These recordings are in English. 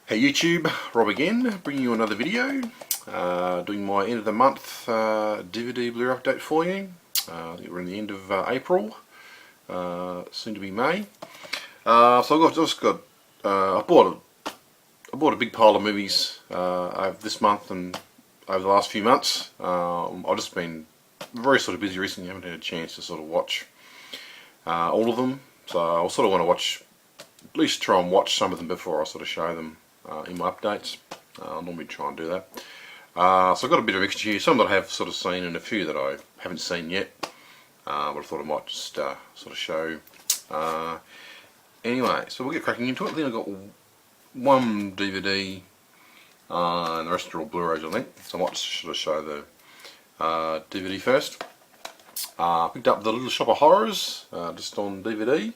Hey YouTube, Rob again, bringing you another video, doing my end of the month DVD Blu-ray update for you. I think we're in the end of April, soon to be May. I bought a big pile of movies over this month and over the last few months. I've just been very sort of busy recently, haven't had a chance to sort of watch all of them, so I'll sort of want to watch, at least try and watch some of them before I sort of show them in my updates. I'll normally try and do that. So I've got a bit of extra here, some that I have sort of seen and a few that I haven't seen yet, but I thought I might just sort of show. Anyway, so we'll get cracking into it. I think I've got one DVD and the rest are all Blu-rays, I think, so I might just sort of show the DVD first. I picked up The Little Shop of Horrors just on DVD.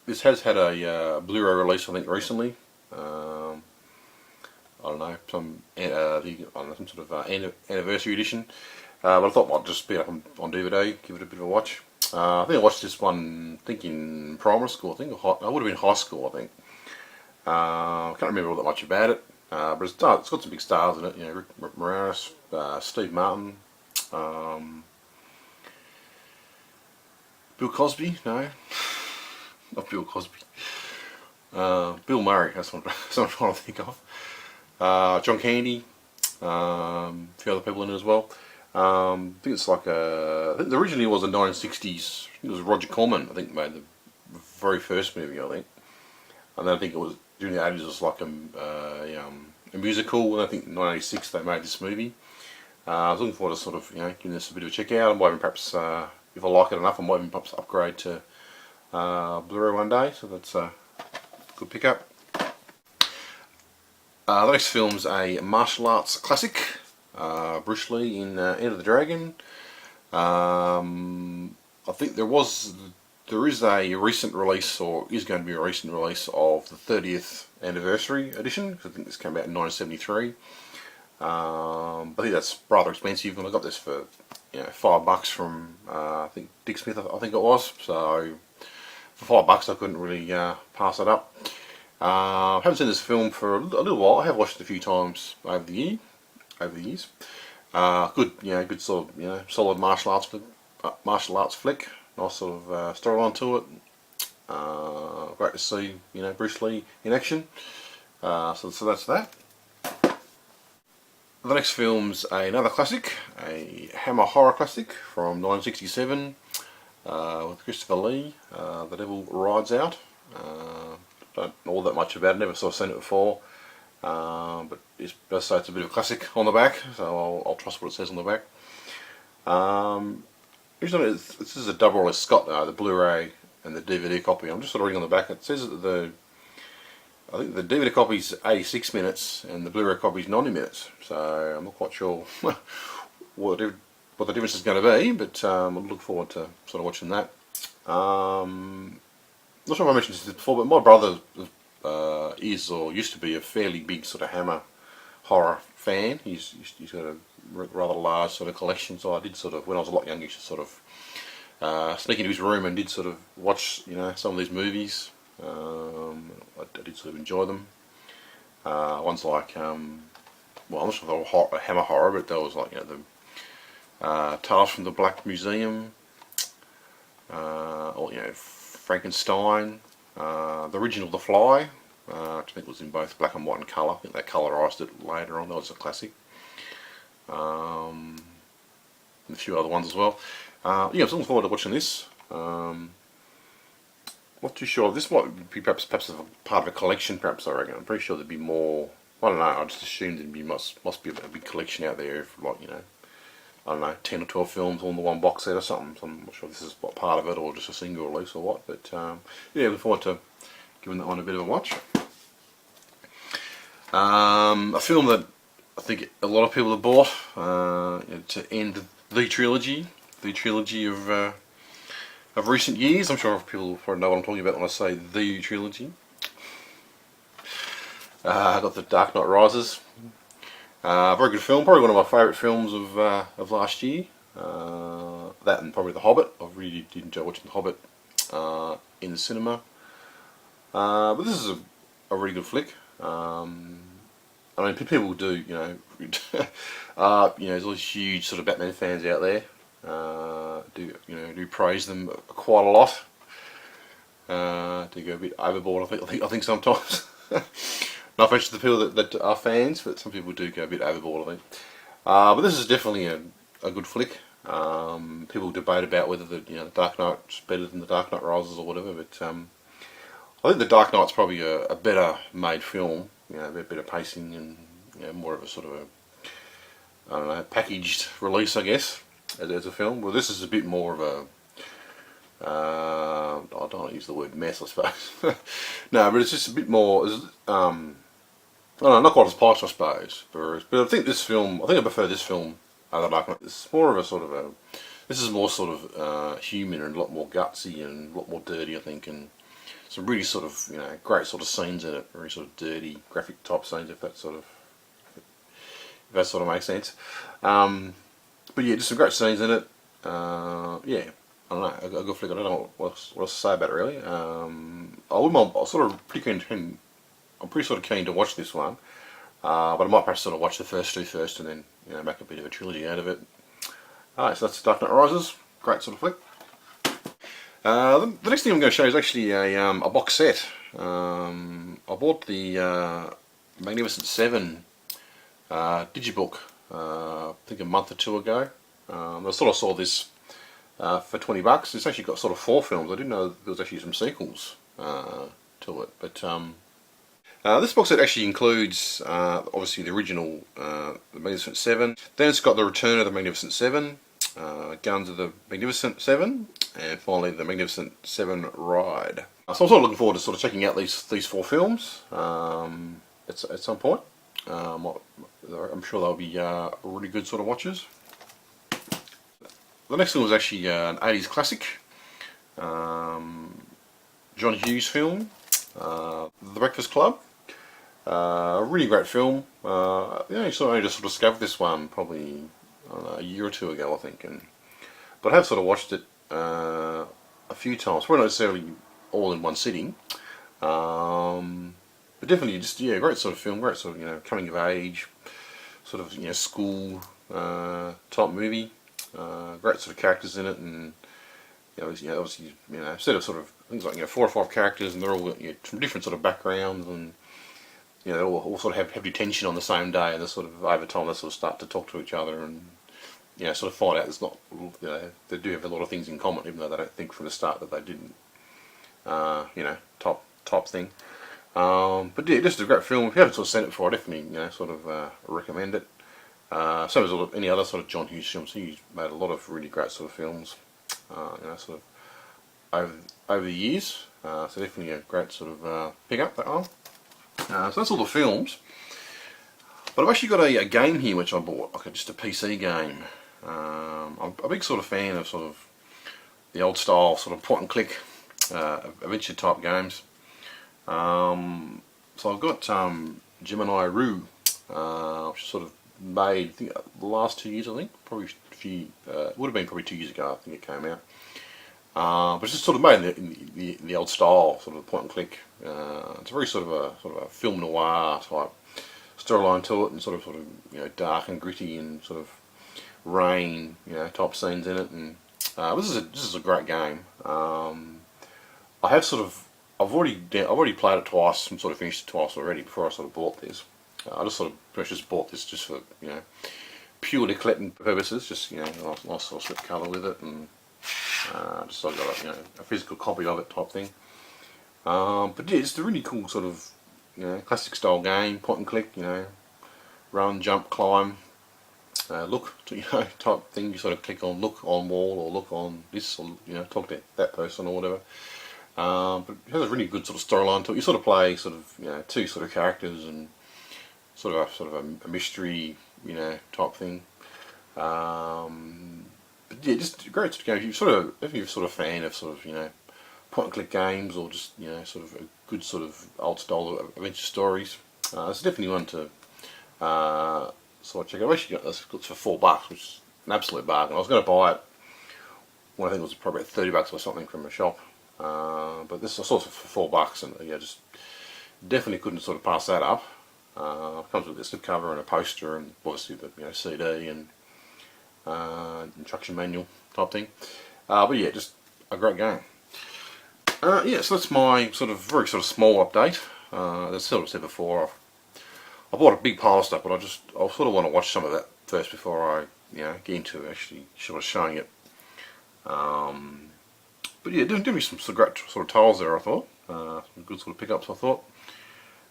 This has had a Blu-ray release, I think, recently. I don't know, some sort of anniversary edition. But I thought it might just be up on DVD, give it a bit of a watch. I think I watched this one, I think in primary school, I would have been high school, I think. I can't remember all that much about it, but it's got some big stars in it, you know, Rick Moranis, Steve Martin, Bill Cosby, no. Not Bill Cosby. Bill Murray, that's what I'm trying to think of. John Candy, a few other people in it as well. I think it's like I think originally it was the 1960s. It was Roger Corman, I think, made the very first movie, I think. And then I think it was during the 80s. It was like a musical. And I think in 1986 they made this movie. I was looking forward to sort of giving this a bit of a check out. I might even perhaps, if I like it enough, I might even perhaps upgrade to Blu-ray one day, so that's a good pickup. The next film's a martial arts classic, Bruce Lee in Enter the Dragon. I think there is a recent release, or is going to be a recent release of the 30th anniversary edition, because I think this came out in 1973. I think that's rather expensive, and I got this for $5 from I think Dick Smith, I think it was. So for $5 I couldn't really pass it up. I haven't seen this film for a little while. I have watched it a few times over the years. Good sort of solid martial arts flick. Nice sort of storyline to it. Great to see Bruce Lee in action. So that's that. The next film's another classic, a Hammer horror classic from 1967 with Christopher Lee. The Devil Rides Out. Don't know all that much about it, never sort of seen it before, but it does say it's a bit of a classic on the back, so I'll trust what it says on the back. This is a double release. It's got the Blu-ray and the DVD copy. I'm just sort of reading on the back. It says that I think the DVD copy is 86 minutes and the Blu-ray copy is 90 minutes. So I'm not quite sure what the difference is going to be, but I'll look forward to sort of watching that. Not sure if I mentioned this before, but my brother is or used to be a fairly big sort of Hammer horror fan. He's got a rather large sort of collection, so I did sort of, when I was a lot younger, sort of sneak into his room and did sort of watch some of these movies. I did sort of enjoy them. Ones like, well, I'm not sure if they were Hammer horror, but there was like the Tales from the Black Museum, or Frankenstein, the original The Fly, which I think was in both black and white and colour. I think they colourised it later on. That was a classic. And a few other ones as well. I was looking forward to watching this. Not too sure. This might be perhaps a part of a collection. Perhaps, I reckon. I'm pretty sure there'd be more. I don't know. I just assumed there'd be must be a big collection out there of I don't know, 10 or 12 films all in the one box set or something. So I'm not sure if this is part of it or just a single release or what. But looking forward to giving that one a bit of a watch. A film that I think a lot of people have bought to end the trilogy of recent years. I'm sure people probably know what I'm talking about when I say the trilogy. I got The Dark Knight Rises. Very good film, probably one of my favourite films of last year. That and probably The Hobbit. I really did enjoy watching The Hobbit in the cinema. But this is a really good flick. I mean, people do, there's all these huge sort of Batman fans out there. Do praise them quite a lot. Do go a bit overboard, I think sometimes. No offense to the people that are fans, but some people do go a bit overboard, I think. But this is definitely a good flick. People debate about whether the Dark Knight's better than the Dark Knight Rises or whatever, but I think the Dark Knight's probably a better made film. A bit better pacing and more of a sort of I don't know, packaged release, I guess, as a film. Well, this is a bit more of a I don't want to use the word mess, I suppose. No, but it's just a bit more. I don't know, not quite as polished, I suppose. But I think this film, I prefer this film over Dark Knight. It's more of a sort of a. This is more sort of human and a lot more gutsy and a lot more dirty, I think, and some really sort of great sort of scenes in it, very sort of dirty graphic type scenes, if that sort of makes sense. But yeah, just some great scenes in it. Yeah, I don't know, a good flick. I don't know what else to say about it really. I'm sort of pretty keen. I'm pretty sort of keen to watch this one, but I might perhaps sort of watch the first two first and then make a bit of a trilogy out of it. Alright, so that's Dark Knight Rises. Great sort of flick. The next thing I'm going to show is actually a box set. I bought the Magnificent Seven digibook I think a month or two ago. I sort of saw this for $20. It's actually got sort of 4 films. I didn't know there was actually some sequels to it, but this box set actually includes obviously the original the Magnificent Seven. Then it's got the Return of the Magnificent Seven, Guns of the Magnificent Seven, and finally the Magnificent Seven Ride. So I'm sort of looking forward to sort of checking out these 4 films at some point. I'm sure they'll be really good sort of watches. The next film was actually an 80s classic, John Hughes film, The Breakfast Club. A really great film. I just sort of discovered this one probably a year or two ago, I think, but I have sort of watched it a few times. Probably not necessarily all in one sitting, but definitely just great sort of film, great sort of coming of age, sort of school type movie. Great sort of characters in it, and obviously instead of sort of things like 4 or 5 characters, and they're all from different sort of backgrounds, and they all sort of have detention on the same day, and they sort of over time they sort of start to talk to each other, and sort of find out there's not they do have a lot of things in common, even though they don't think from the start that they didn't. Top thing. But yeah, just a great film. If you haven't sort of seen it before, I definitely sort of recommend it. So as any other sort of John Hughes films, he's made a lot of really great sort of films, sort of over the years. So definitely a great sort of pick up that one. So that's all the films. But I've actually got a game here which I bought, like just a PC game. I'm a big sort of fan of sort of the old style sort of point and click adventure type games. So I've got Gemini Rue, which is sort of made, I think, the last 2 years, I think, probably would have been probably 2 years ago, I think it came out. But it's just sort of made in the old style, sort of point and click. It's a very sort of a film noir type storyline to it, and sort of dark and gritty and sort of rain type scenes in it. And this is a great game. I have I've already played it twice and sort of finished it twice already before I sort of bought this. I just sort of pretty much just bought this just for purely collecting purposes, just nice sort of slip colour with it, and just sort of got a physical copy of it type thing. But yeah, it's a really cool sort of classic style game, point and click, run, jump, climb, look type thing. You sort of click on look on wall or look on this, or talk to that person or whatever. But it has a really good sort of storyline to it. You sort of play sort of 2 sort of characters, and sort of a mystery type thing. But yeah, just a great sort of game. If you're sort of a fan of sort of point and click games, or just sort of a good sort of old style adventure stories, it's definitely one to sort of check out. I've actually got this for $4, which is an absolute bargain. I was going to buy it when I think it was probably about $30 or something from a shop. But this I saw it for $4, and just Definitely couldn't sort of pass that up. Comes with a slipcover and a poster and obviously the CD and instruction manual type thing. But yeah, just a great game. Yeah, so that's my very small update. As I sort of said before, I bought a big pile of stuff, but I sort of want to watch some of that first before I get into actually showing it. But yeah, doing me some great sort of tiles there, I thought. Some good sort of pickups, I thought.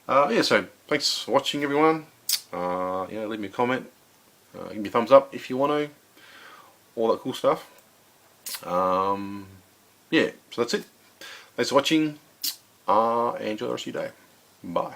Yeah, so thanks for watching, everyone. Leave me a comment. Give me a thumbs up if you want to. All that cool stuff. Yeah, so that's it. Thanks for watching. Enjoy the rest of your day. Bye.